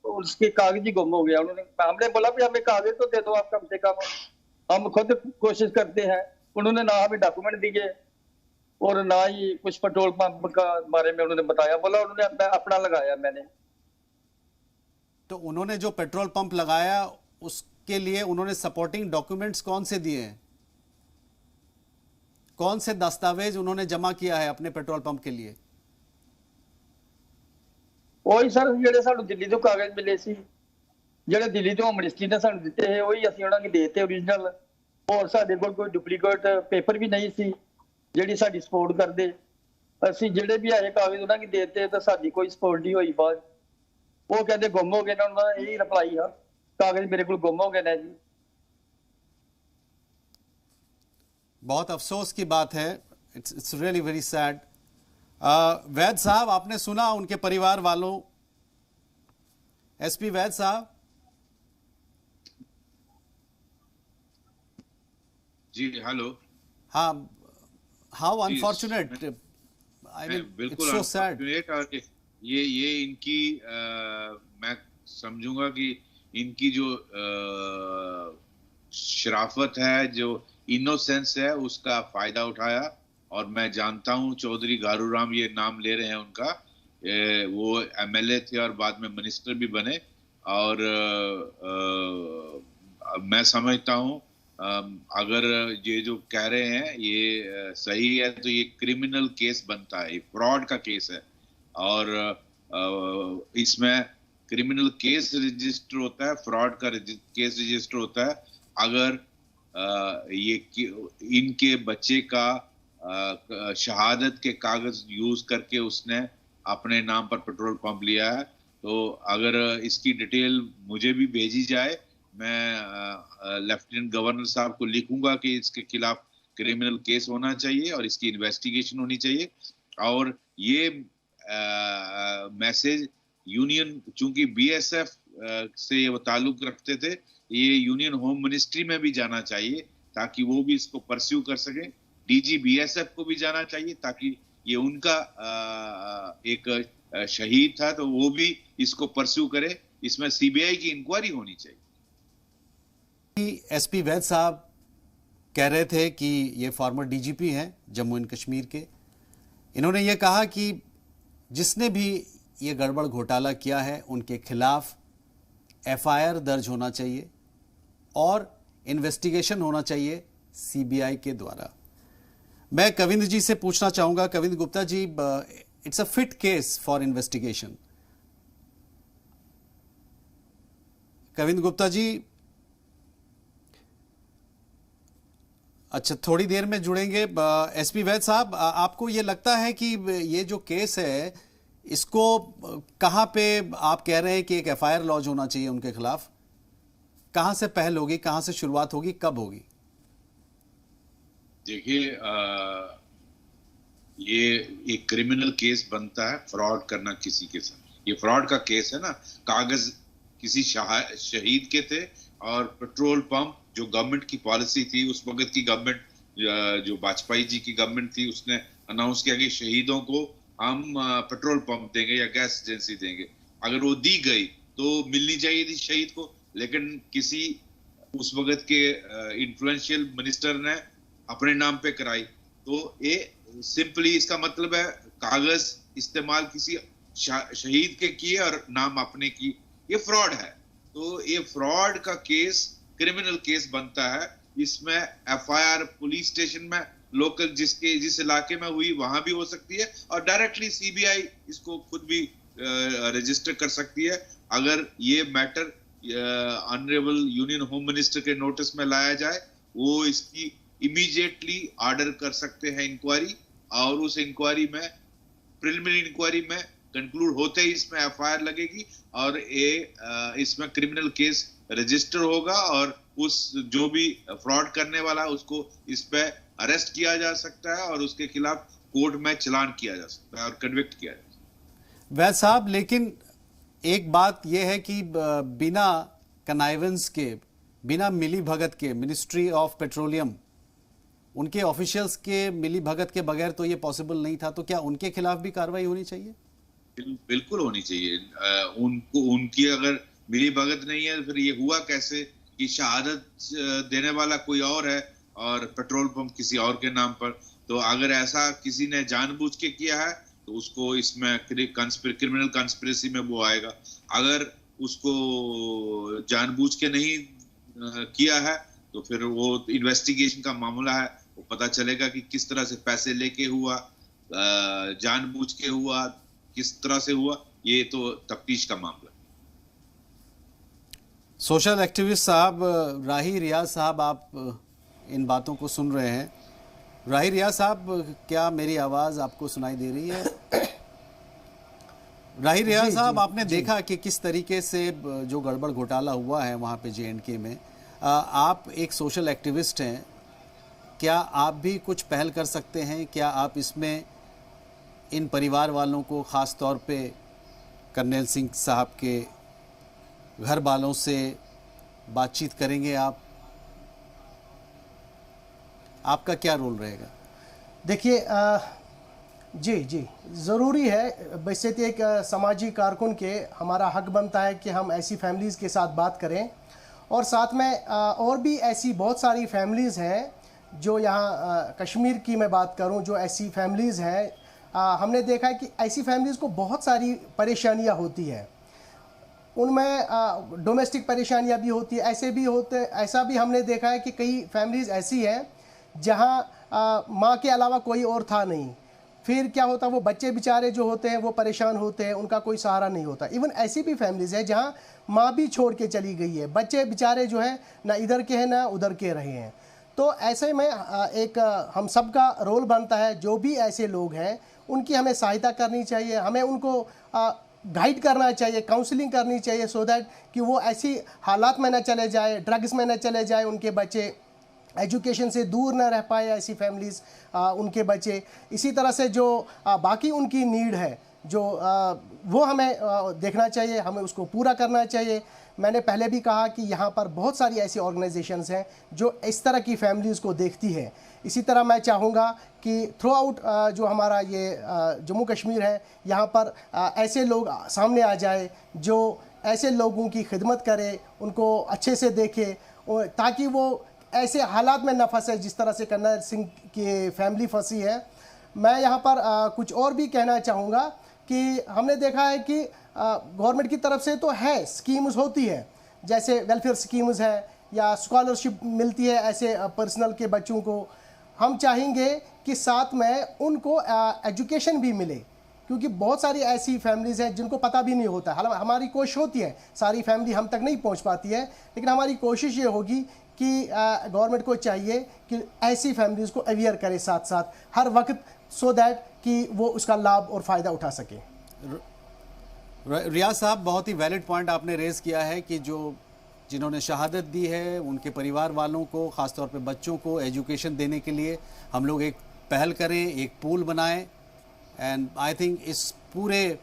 Speaker 10: उसके कागज ही गुम हो गया। हमने बोला भी हमें कागज तो दे दो आप कम से कम, हम खुद कोशिश करते हैं। उन्होंने ना हमें डॉक्यूमेंट दिए और ना ही कुछ पेट्रोल पंप का बारे में उन्होंने बताया। बोला उन्होंने अपना लगाया मैंने।
Speaker 1: तो उन्होंने जो पेट्रोल पंप लगाया उसके लिए उन्होंने सपोर्टिंग डॉक्यूमेंट्स कौन से दिए हैं? कौन से दस्तावेज उन्होंने जमा किया है अपने पेट्रोल पंप के लिए?
Speaker 10: वही सर ਜਿਹੜੇ ਸਾਨੂੰ ਦਿੱਲੀ ਤੋਂ ਕਾਗਜ਼ ਮਿਲੇ ਸੀ, ਜਿਹੜੇ ਦਿੱਲੀ ਤੋਂ ਮਿਨਿਸਟਰੀ ਨੇ ਸਾਨੂੰ ਦਿੱਤੇ ਹੈ, ਉਹੀ ਅਸੀਂ ਉਹਨਾਂ ਨੂੰ ਦੇਤੇ ਓਰੀਜਨਲ। ਹੋਰ ਸਾਡੇ ਕੋਲ ਕੋਈ ਡੁਪਲੀਕੇਟ ਪੇਪਰ ਵੀ ਨਹੀਂ ਸੀ ਜਿਹੜੀ ਸਾਡੀ ਸਪੋਰਟ ਕਰਦੇ। ਅਸੀਂ ਜਿਹੜੇ ਵੀ ਆਏ ਕਾਗਜ਼ ਉਹਨਾਂ ਨੂੰ ਦੇਤੇ ਤਾਂ ਸਾਡੀ ਕੋਈ ਸਪੋਰਟ ਨਹੀਂ ਹੋਈ। ਬਾਅਦ ਉਹ ਕਹਿੰਦੇ ਗੁੰਮ ਹੋ ਗਏ ਨੇ, ਉਹਨਾਂ ਦਾ ਇਹੀ ਰਿਪਲਾਈ ਆ, ਕਾਗਜ਼ ਮੇਰੇ ਕੋਲ ਗੁੰਮ ਹੋ ਗਏ ਨੇ ਜੀ।
Speaker 1: बहुत अफसोस की बात है, इट्स रियली वेरी सैड। वैद साहब, आपने सुना उनके परिवार वालों? एसपी वैद साहब।
Speaker 8: जी हेलो।
Speaker 1: हाँ, हाउ अनफॉर्चुनेट, आई मीन
Speaker 8: बिल्कुल
Speaker 1: इट्स सो सैड।
Speaker 8: ये इनकी मैं समझूंगा कि इनकी जो शराफत है, जो इनोसेंस है, उसका फायदा उठाया। और मैं जानता हूं चौधरी गारू राम, ये नाम ले रहे हैं उनका, वो एमएलए थे और बाद में मिनिस्टर भी बने। और मैं समझता हूं अगर ये जो कह रहे हैं ये सही है तो ये क्रिमिनल केस बनता है, ये फ्रॉड का केस है। और इसमें क्रिमिनल केस रजिस्टर होता है, फ्रॉड का केस रजिस्टर होता है अगर ये इनके बच्चे का शहादत के कागज यूज करके उसने अपने नाम पर पेट्रोल पंप लिया है। तो अगर इसकी डिटेल मुझे भी भेजी जाए मैं लेफ्टिनेंट गवर्नर साहब को लिखूंगा कि इसके खिलाफ क्रिमिनल केस होना चाहिए और इसकी इन्वेस्टिगेशन होनी चाहिए। और ये मैसेज यूनियन, चूंकि बीएसएफ से ये वो ताल्लुक रखते थे, ये यूनियन होम मिनिस्ट्री में भी जाना चाहिए ताकि वो भी इसको परस्यू कर सके। डीजी बीएसएफ को भी जाना चाहिए ताकि ये उनका एक शहीद था तो वो भी इसको परस्यू करे। इसमें सीबीआई की इंक्वायरी होनी चाहिए।
Speaker 1: एसपी वैद साहब कह रहे थे कि ये फॉर्मर डीजीपी हैं जम्मू एंड कश्मीर के। इन्होंने ये कहा कि जिसने भी ये गड़बड़ घोटाला किया है उनके खिलाफ एफआईआर दर्ज होना चाहिए और इन्वेस्टिगेशन होना चाहिए सीबीआई के द्वारा। मैं कविंद्र जी से पूछना चाहूंगा, Kavinder Gupta ji, it's a fit case for investigation. Kavinder Gupta ji, अच्छा थोड़ी देर में जुड़ेंगे। एसपी वैद साहब, आपको ये लगता है कि ये जो केस है इसको कहां पे आप कह रहे हैं कि एक एफआईआर लॉन्च होना चाहिए उनके खिलाफ? कहां से पहल होगी, कहां से शुरुआत होगी, कब होगी?
Speaker 8: देखिए, ये एक क्रिमिनल केस बनता है फ्रॉड करना किसी के साथ। ये फ्रॉड का केस है ना। कागज किसी शहीद के थे और पेट्रोल पंप जो गवर्नमेंट की पॉलिसी थी, उस वक्त की गवर्नमेंट जो वाजपेयी जी की गवर्नमेंट थी, उसने अनाउंस किया कि शहीदों को हम पेट्रोल पंप देंगे या गैस एजेंसी देंगे। अगर वो दी गई तो मिलनी चाहिए थी शहीद को, लेकिन किसी उस वक्त के इन्फ्लुएंशियल मिनिस्टर ने अपने नाम पे कराई। तो ये सिंपली इसका मतलब है कागज इस्तेमाल किसी शहीद के किए और नाम अपने की, ये फ्रॉड है। तो ये फ्रॉड का केस क्रिमिनल केस बनता है। इसमें एफआईआर पुलिस स्टेशन में लोकल जिस इलाके में हुई वहां भी हो सकती है और डायरेक्टली सीबीआई इसको खुद भी रजिस्टर कर सकती है। अगर ये matter honourable union home minister के नोटिस में लाया जाए, वो इसकी इमीडिएटली ऑर्डर कर सकते हैं इंक्वायरी, और उस इंक्वायरी में, प्रिलिमिनरी इंक्वायरी में कंक्लूड होते ही इसमें एफआईआर लगेगी और इसमें क्रिमिनल केस रजिस्टर होगा और उस जो भी फ्रॉड करने वाला उसको इस पे अरेस्ट किया जा सकता है और उसके खिलाफ कोर्ट में चालान किया जा सकता है और कन्विक्ट किया जा सकता है।
Speaker 1: वैद साहब, लेकिन एक बात यह है कि बिना कनाइवेंस के, बिना मिली भगत के, मिनिस्ट्री ऑफ पेट्रोलियम उनके ऑफिशियल्स के मिली भगत के बगैर तो ये पॉसिबल नहीं था। तो क्या उनके खिलाफ भी कार्रवाई होनी चाहिए?
Speaker 8: बिल्कुल होनी चाहिए। उनकी अगर मिली भगत नहीं है फिर ये हुआ कैसे कि शहादत देने वाला कोई और है और पेट्रोल पंप किसी और के नाम पर। तो अगर ऐसा किसी ने जानबूझ के किया है तो उसको इसमें क्रिमिनल कंस्पिरेसी में वो आएगा। अगर उसको जानबूझ के नहीं किया है तो फिर वो इन्वेस्टिगेशन का मामला है, वो पता चलेगा कि किस तरह से पैसे लेके हुआ, जानबूझ के हुआ, किस तरह से हुआ, ये तो तफ्तीश का मामला।
Speaker 1: सोशल एक्टिविस्ट साहब राही रियाज साहब, आप इन बातों को सुन रहे हैं। राही रियाज साहब, क्या मेरी आवाज़ आपको सुनाई दे रही है? राही रियाज साहब, आपने देखा कि किस तरीके से जो गड़बड़ घोटाला हुआ है वहाँ पे J&K में। आप एक सोशल एक्टिविस्ट हैं, क्या आप भी कुछ पहल कर सकते हैं? क्या आप इसमें इन परिवार वालों को, ख़ास तौर पे कर्नैल सिंह साहब के घर वालों से बातचीत करेंगे? आपका क्या रोल रहेगा?
Speaker 4: देखिए, जी ज़रूरी है। वैसे तो एक सामाजिक कारकुन के हमारा हक बनता है कि हम ऐसी फैमिलीज़ के साथ बात करें, और साथ में और भी ऐसी बहुत सारी फैमिलीज़ हैं जो यहाँ कश्मीर की मैं बात करूँ, जो ऐसी फैमिलीज़ हैं, हमने देखा है कि ऐसी फैमिलीज़ को बहुत सारी परेशानियाँ होती है। उनमें डोमेस्टिक परेशानियाँ भी होती है, ऐसा भी हमने देखा है कि कई फैमिलीज़ ऐसी हैं जहाँ माँ के अलावा कोई और था नहीं। फिर क्या होता, वो बच्चे बेचारे जो होते हैं वो परेशान होते हैं, उनका कोई सहारा नहीं होता। इवन ऐसी भी फैमिलीज़ है जहाँ माँ भी छोड़ के चली गई है, बच्चे बेचारे जो हैं ना इधर के हैं ना उधर के रहे हैं। तो ऐसे में एक हम सब का रोल बनता है, जो भी ऐसे लोग हैं उनकी हमें सहायता करनी चाहिए। हमें उनको गाइड करना चाहिए, काउंसलिंग करनी चाहिए, सो दैट कि वो ऐसी हालात में न चले जाए, ड्रग्स में न चले जाए उनके बच्चे, एजुकेशन से दूर ना रह पाए ऐसी फैमिलीज़ उनके बच्चे। इसी तरह से जो बाकी उनकी नीड है जो वो हमें देखना चाहिए, हमें उसको पूरा करना चाहिए। मैंने पहले भी कहा कि यहाँ पर बहुत सारी ऐसी ऑर्गेनाइजेशंस हैं जो इस तरह की फैमिलीज़ को देखती है। इसी तरह मैं चाहूँगा कि थ्रू आउट जो हमारा ये जम्मू कश्मीर है, यहाँ पर ऐसे लोग सामने आ जाए जो ऐसे लोगों की खिदमत करे, उनको अच्छे से देखे, ताकि वो ऐसे हालात में न फंसे जिस तरह से कर्नल सिंह की फैमिली फंसी है। मैं यहाँ पर कुछ और भी कहना चाहूँगा कि हमने देखा है कि गवर्नमेंट की तरफ से तो है, स्कीम्स होती है, जैसे वेलफेयर स्कीम्स है या स्कॉलरशिप मिलती है ऐसे पर्सनल के बच्चों को। हम चाहेंगे कि साथ में उनको एजुकेशन भी मिले, क्योंकि बहुत सारी ऐसी फैमिलीज़ हैं जिनको पता भी नहीं होता। हमारी कोशिश होती है, सारी फैमिली हम तक नहीं पहुंच पाती है, लेकिन हमारी कोशिश ये होगी कि गवर्नमेंट को चाहिए कि ऐसी फैमिलीज़ को अवेयर करे साथ साथ हर वक्त, सो दैट कि वो उसका लाभ और फ़ायदा उठा सके।
Speaker 1: रियाज साहब, बहुत ही वैलिड पॉइंट आपने रेज़ किया है कि जिन्होंने शहादत दी है उनके परिवार वालों को, ख़ासतौर पे बच्चों को एजुकेशन देने के लिए हम लोग एक पहल करें, एक पूल बनाएं। एंड आई थिंक इस पूरे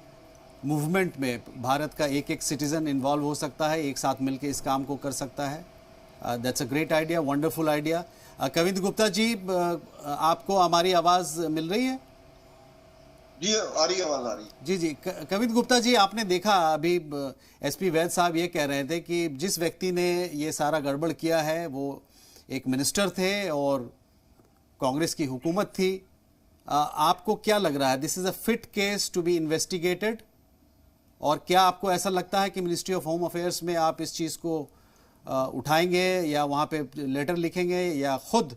Speaker 1: मूवमेंट में भारत का एक एक सिटीज़न इन्वॉल्व हो सकता है, एक साथ मिलकर इस काम को कर सकता है। That's a great idea, wonderful idea. Kavind Gupta ji, आपको हमारी आवाज़ मिल रही है?
Speaker 9: जी आ रही, आवाज़ आ रही।
Speaker 1: जी जी, कविंद गुप्ता जी, आपने देखा अभी एसपी वैद साहब ये कह रहे थे कि जिस व्यक्ति ने ये सारा गड़बड़ किया है वो एक मिनिस्टर थे और कांग्रेस की हुकूमत थी। आपको क्या लग रहा है, this is a fit case to be investigated? और क्या आपको ऐसा लगता है कि मिनिस्ट्री ऑफ होम अफेयर्स में आप इस चीज़ को उठाएंगे या वहाँ पे लेटर लिखेंगे या खुद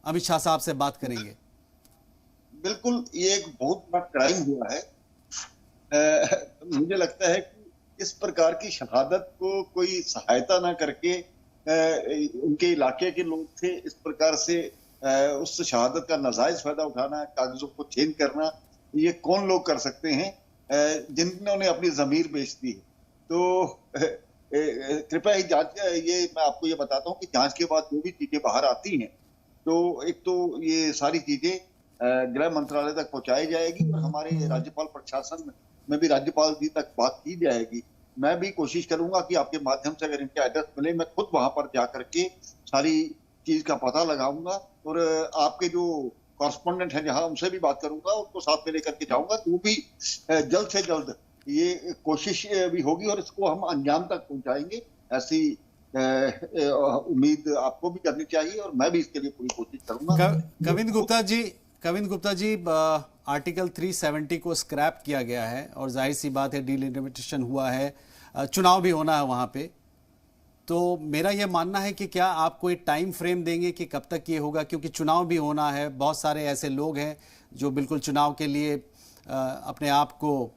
Speaker 1: अमित शाह साहब से बात करेंगे?
Speaker 9: बिल्कुल, ये एक बहुत बड़ा क्राइम हुआ है। मुझे लगता है कि इस प्रकार की शहादत को कोई सहायता ना करके, उनके इलाके के लोग थे, इस प्रकार से उस शहादत का नाजायज फायदा उठाना, कागजों को चेंज करना, ये कौन लोग कर सकते हैं जिन्होंने अपनी जमीर बेच दी। तो कृपया ही जांच, ये मैं आपको ये बताता हूँ कि जांच के बाद जो भी चीजें बाहर आती हैं, तो एक तो ये सारी चीजें गृह मंत्रालय तक पहुंचाई जाएगी और हमारे राज्यपाल प्रशासन में भी राज्यपाल जी तक बात की जाएगी। मैं भी कोशिश करूंगा कि आपके माध्यम से अगर इनके एड्रेस मिले, मैं खुद वहां पर जाकर के सारी चीज का पता लगाऊंगा और आपके जो कॉरेस्पॉन्डेंट है जहां, उनसे भी बात करूंगा, उनको साथ में लेकर के जाऊंगा। तो वो भी जल्द से जल्द ये कोशिश भी होगी और इसको हम अंजाम तक पहुंचाएंगे। ऐसी उम्मीद आपको भी करनी चाहिए और मैं भी इसके लिए पूरी कोशिश करूंगा।
Speaker 1: कविंद गुप्ता जी, आर्टिकल 370 को स्क्रैप किया गया है और जाहिर सी बात है डिलिमिटेशन हुआ है, चुनाव भी होना है वहाँ पे। तो मेरा ये मानना है कि क्या आप कोई टाइम फ्रेम देंगे कि कब तक ये होगा, क्योंकि चुनाव भी होना है, बहुत सारे ऐसे लोग हैं जो बिल्कुल चुनाव के लिए अपने आप को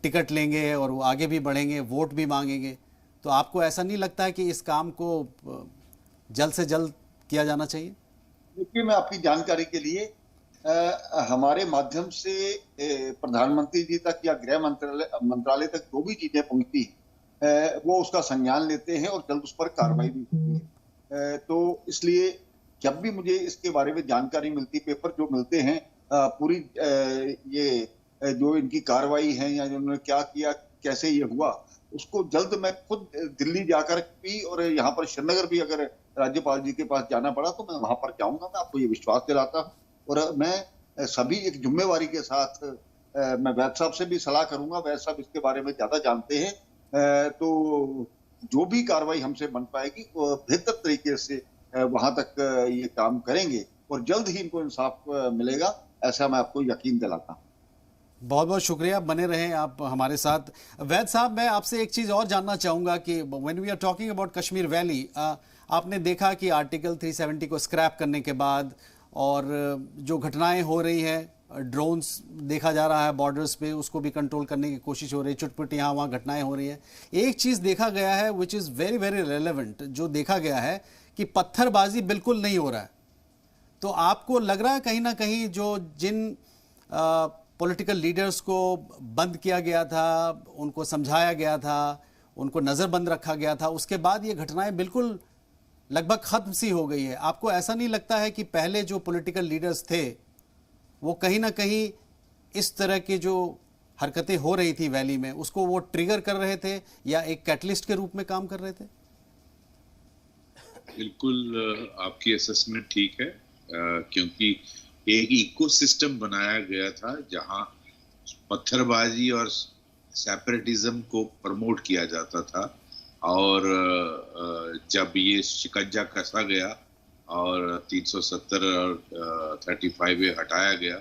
Speaker 1: टिकट लेंगे और वो आगे भी बढ़ेंगे, वोट भी मांगेंगे। तो आपको ऐसा नहीं लगता है कि इस काम को जल्द से जल्द किया जाना चाहिए?
Speaker 9: देखिए, मैं आपकी जानकारी के लिए हमारे माध्यम से प्रधानमंत्री जी तक या गृह मंत्रालय तक जो भी चीजें पहुंचती हैं, वो उसका संज्ञान लेते हैं और जल्द उस पर कार्रवाई भी होती है। तो इसलिए जब भी मुझे इसके बारे में जानकारी मिलती, पेपर जो मिलते हैं, पूरी ये जो इनकी कार्रवाई है या उन्होंने क्या किया, कैसे ये हुआ, उसको जल्द मैं खुद दिल्ली जाकर भी और यहाँ पर श्रीनगर भी अगर राज्यपाल जी के पास जाना पड़ा तो मैं वहां पर जाऊंगा। मैं आपको ये विश्वास दिलाता हूँ और मैं सभी एक जिम्मेवारी के साथ मैं वैद साहब से भी सलाह करूंगा। वैद साहब इसके बारे में ज्यादा जानते हैं, तो जो भी कार्रवाई हमसे बन पाएगी वो बेहतर तरीके से वहां तक ये काम करेंगे और जल्द ही इनको इंसाफ मिलेगा, ऐसा मैं आपको यकीन दिलाता हूँ।
Speaker 1: बहुत बहुत शुक्रिया, बने रहें आप हमारे साथ। वैद साहब, मैं आपसे एक चीज़ और जानना चाहूँगा कि when we are talking about Kashmir valley, आपने देखा कि आर्टिकल 370 को स्क्रैप करने के बाद और जो घटनाएं हो रही हैं, ड्रोन्स देखा जा रहा है बॉर्डर्स पे, उसको भी कंट्रोल करने की कोशिश हो रही है, चुटपुट यहाँ वहाँ घटनाएं हो रही हैं। एक चीज़ देखा गया है which is very very relevant, जो देखा गया है कि पत्थरबाजी बिल्कुल नहीं हो रहा है। तो आपको लग रहा है कहीं ना कहीं जो जिन पॉलिटिकल लीडर्स को बंद किया गया था, उनको समझाया गया था, उनको नज़रबंद रखा गया था, उसके बाद ये घटनाएं बिल्कुल लगभग खत्म सी हो गई है। आपको ऐसा नहीं लगता है कि पहले जो पॉलिटिकल लीडर्स थे वो कहीं ना कहीं इस तरह की जो हरकतें हो रही थी वैली में उसको वो ट्रिगर कर रहे थे या एक कैटलिस्ट के रूप में काम कर रहे थे?
Speaker 8: बिल्कुल आपकी असेसमेंट ठीक है, क्योंकि एक इकोसिस्टम बनाया गया था जहां पत्थरबाजी और सेपरेटिज्म को प्रमोट किया जाता था, और जब ये शिकंजा कसा गया और 370 और 35 हटाया गया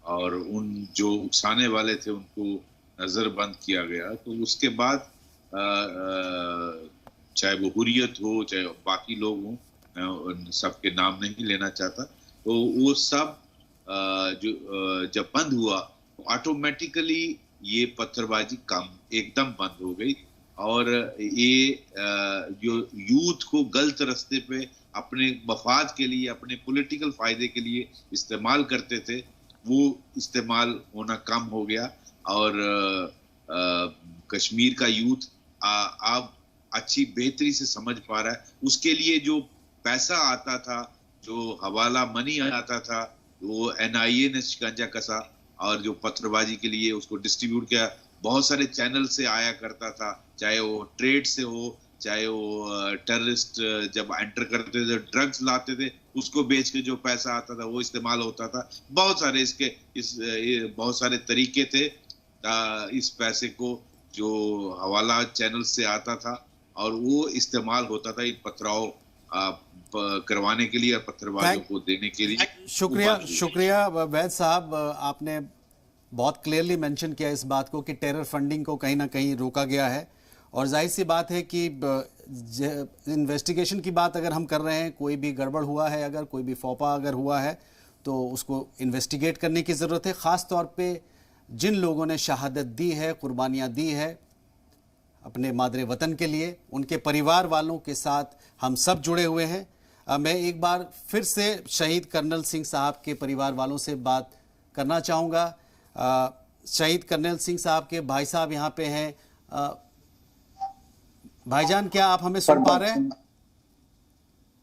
Speaker 8: और उन जो उकसाने वाले थे उनको नजरबंद किया गया, तो उसके बाद चाहे वो हुर्रियत हो चाहे बाकी लोग हों, मैं सबके नाम नहीं लेना चाहता, तो वो सब जो जब बंद हुआ तो ऑटोमेटिकली ये पत्थरबाजी कम एकदम बंद हो गई, और ये जो यूथ को गलत रास्ते पे अपने मफाद के लिए, अपने पॉलिटिकल फायदे के लिए इस्तेमाल करते थे, वो इस्तेमाल होना कम हो गया। और कश्मीर का यूथ अब अच्छी बेहतरी से समझ पा रहा है। उसके लिए जो पैसा आता था, जो हवाला मनी आता था, वो NIA ने शिकंजा कसा, और जो पत्थरबाजी के लिए उसको डिस्ट्रीब्यूट किया, बहुत सारे चैनल से आया करता था, चाहे वो ट्रेड से हो, चाहे वो टेररिस्ट जब एंटर करते थे ड्रग्स लाते थे, उसको बेच के जो पैसा आता था वो इस्तेमाल होता था। बहुत सारे बहुत सारे तरीके थे इस पैसे को जो हवाला चैनल से आता था, और वो इस्तेमाल होता था इन पथराव करवाने के लिए और पत्थरबाजों को देने के लिए।
Speaker 1: शुक्रिया वैद साहब, आपने बहुत क्लियरली मेंशन किया इस बात को कि टेरर फंडिंग को कहीं ना कहीं रोका गया है, और जाहिर सी बात है कि इन्वेस्टिगेशन की बात अगर हम कर रहे हैं, कोई भी गड़बड़ हुआ है, अगर कोई भी फौपा अगर हुआ है तो उसको इन्वेस्टिगेट करने की ज़रूरत है। ख़ास तौर पे जिन लोगों ने शहादत दी है, कुर्बानियाँ दी है अपने मादरे वतन के लिए, उनके परिवार वालों के साथ हम सब जुड़े हुए हैं। मैं एक बार फिर से शहीद कर्नल सिंह साहब के परिवार वालों से बात करना चाहूँगा। शहीद कर्नल सिंह साहब के भाई साहब यहाँ पे हैं। भाईजान, क्या आप हमें सुन पा रहे हैं?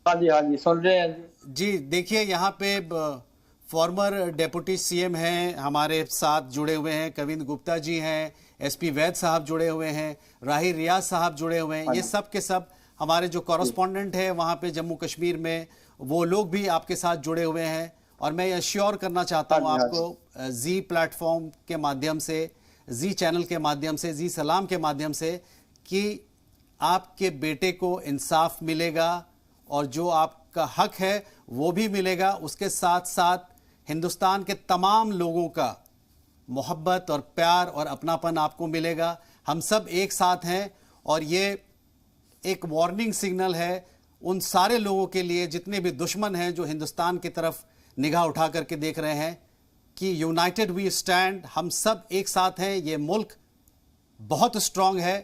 Speaker 10: हाँ जी सुन रहे हैं
Speaker 1: जी। देखिए, यहाँ पे फॉर्मर डेप्यूटी CM हैं, हमारे साथ जुड़े हुए हैं, कविंद गुप्ता जी हैं, SP वैद साहब जुड़े हुए हैं, राही रियाज साहब जुड़े हुए हैं। ये सब के सब हमारे जो कॉरेस्पॉन्डेंट है वहाँ पे जम्मू कश्मीर में, वो लोग भी आपके साथ जुड़े हुए हैं। और मैं अश्योर करना चाहता हूँ आपको जी प्लेटफॉर्म के माध्यम से, जी चैनल के माध्यम से, जी सलाम के माध्यम से, कि आपके बेटे को इंसाफ मिलेगा और जो आपका हक है वो भी मिलेगा। उसके साथ साथ हिंदुस्तान के तमाम लोगों का मोहब्बत और प्यार और अपनापन आपको मिलेगा। हम सब एक साथ हैं, और ये एक वार्निंग सिग्नल है उन सारे लोगों के लिए जितने भी दुश्मन हैं जो हिंदुस्तान की तरफ निगाह उठा करके देख रहे हैं, कि यूनाइटेड वी स्टैंड, हम सब एक साथ हैं। ये मुल्क बहुत स्ट्रांग है,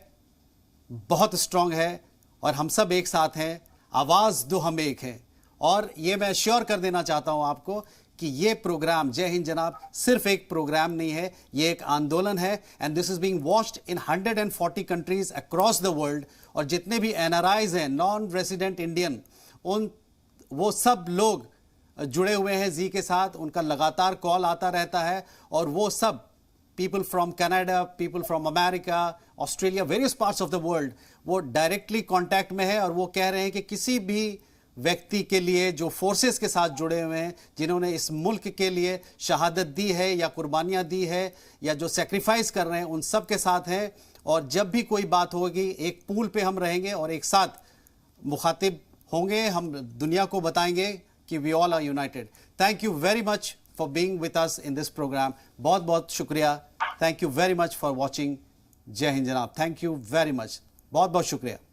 Speaker 1: बहुत स्ट्रांग है, और हम सब एक साथ हैं। आवाज़ दो हम एक हैं। और ये मैं श्योर कर देना चाहता हूं आपको कि ये प्रोग्राम जय हिंद जनाब सिर्फ एक प्रोग्राम नहीं है, ये एक आंदोलन है। And this is being watched in 140 countries across the world. और जितने भी NRIs हैं, नॉन रेसिडेंट इंडियन, वो सब लोग जुड़े हुए हैं जी के साथ। उनका लगातार कॉल आता रहता है, और वो सब people from Canada, people from America, Australia, various parts of the world, वो डायरेक्टली कांटेक्ट में है। और वो कह रहे हैं कि किसी भी व्यक्ति के लिए जो फोर्सेस के साथ जुड़े हुए हैं, जिन्होंने इस मुल्क के लिए शहादत दी है या कुर्बानियाँ दी है या जो सेक्रीफाइस कर रहे हैं, उन सब के साथ हैं। और जब भी कोई बात होगी, एक पूल पे हम रहेंगे और एक साथ मुखातिब होंगे, हम दुनिया को बताएंगे कि we all are united. Thank you very much for being with us in this program. बहुत बहुत शुक्रिया। Thank you very much for watching जय हिंद जनाब। थैंक यू वेरी मच, बहुत बहुत शुक्रिया।